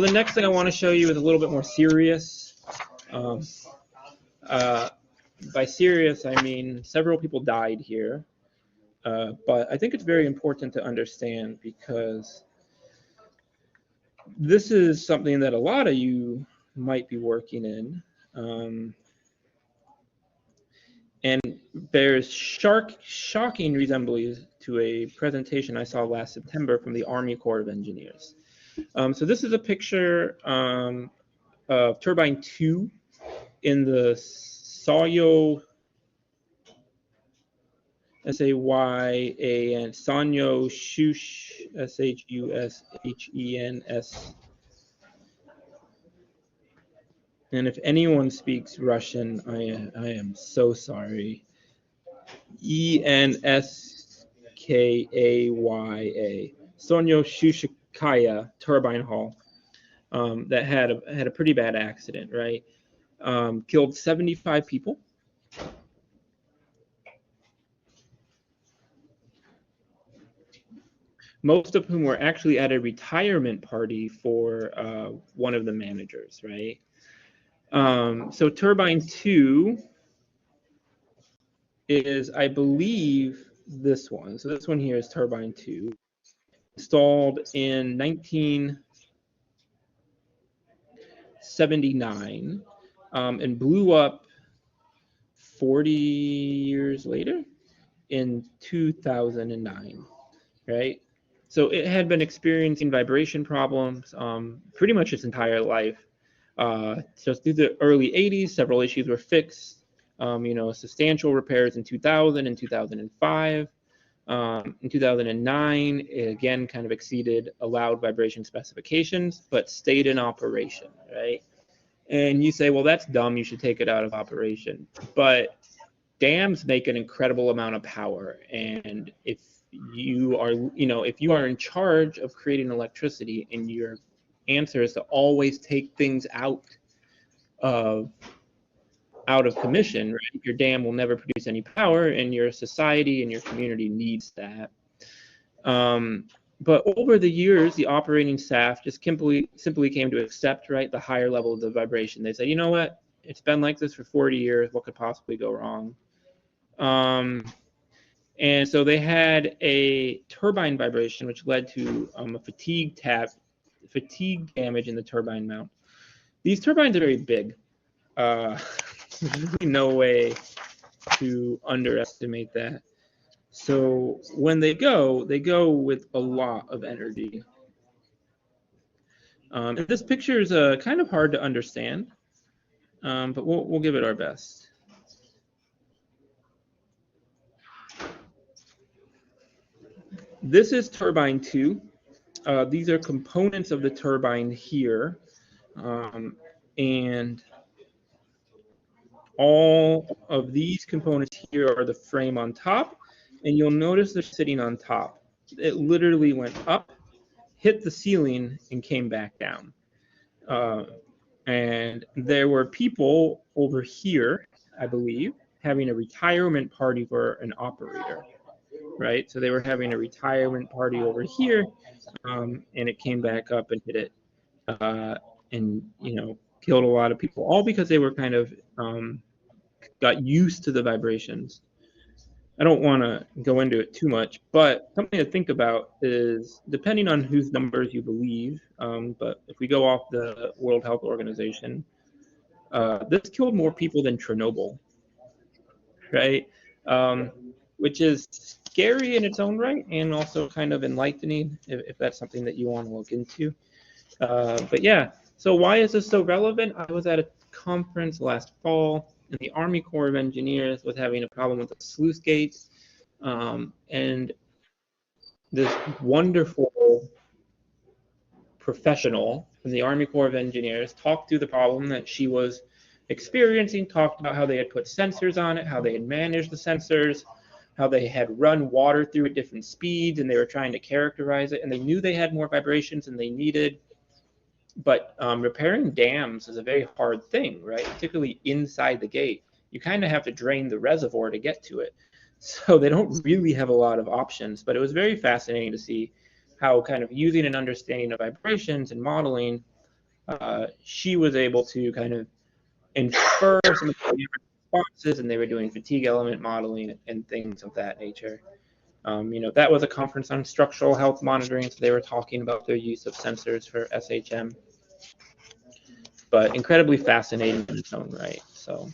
the next thing I want to show you is a little bit more serious. By serious, I mean several people died here. But I think it's very important to understand because this is something that a lot of you might be working in. And bears shocking resemblance to a presentation I saw last September from the Army Corps of Engineers. So this is a picture of Turbine 2 in the Sanyo, S-A-Y-A-N, Sanyo Shush, S-H-U-S-H-E-N-S. And if anyone speaks Russian, I am so sorry. E-N-S-K-A-Y-A. Sonyo Shushikaya turbine hall that had a pretty bad accident, right? Killed 75 people. Most of whom were actually at a retirement party for one of the managers, right? So Turbine 2 is, I believe, this one. So this one here is Turbine 2, installed in 1979 and blew up 40 years later in 2009, right? So it had been experiencing vibration problems pretty much its entire life. So through the early 80s, several issues were fixed. Substantial repairs in 2000 and 2005. In 2009, it again kind of exceeded allowed vibration specifications, but stayed in operation, right? And you say, well, that's dumb. You should take it out of operation. But dams make an incredible amount of power, and if you are in charge of creating electricity, and your answer is to always take things out of commission, right? Your dam will never produce any power, and your society and your community needs that. But over the years, the operating staff just simply came to accept, right, the higher level of the vibration. They said, you know what, it's been like this for 40 years. What could possibly go wrong? And so they had a turbine vibration, which led to a fatigue damage in the turbine mount. These turbines are very big. There's really no way to underestimate that. So when they go with a lot of energy. And this picture is kind of hard to understand, but we'll give it our best. This is turbine 2. These are components of the turbine here, and all of these components here are the frame on top, and you'll notice they're sitting on top. It literally went up, hit the ceiling, and came back down. And there were people over here, I believe, having a retirement party for an operator, right? So they were having a retirement party over here, and it came back up and hit it, and killed a lot of people, all because they were kind of got used to the vibrations. I don't want to go into it too much, but something to think about is, depending on whose numbers you believe, but if we go off the World Health Organization, this killed more people than Chernobyl, right? Which is scary in its own right, and also kind of enlightening if that's something that you want to look into. But yeah, so why is this so relevant? I was at a conference last fall, and the Army Corps of Engineers was having a problem with the sluice gates, and this wonderful professional from the Army Corps of Engineers talked through the problem that she was experiencing, talked about how they had put sensors on it, how they had managed the sensors, how they had run water through at different speeds, and they were trying to characterize it, and they knew they had more vibrations than they needed. But repairing dams is a very hard thing, right? Particularly inside the gate. You kind of have to drain the reservoir to get to it. So they don't really have a lot of options. But it was very fascinating to see how kind of using an understanding of vibrations and modeling she was able to kind of infer some of the responses, and they were doing fatigue element modeling and things of that nature. That was a conference on structural health monitoring, so they were talking about their use of sensors for SHM, but incredibly fascinating in its own right. So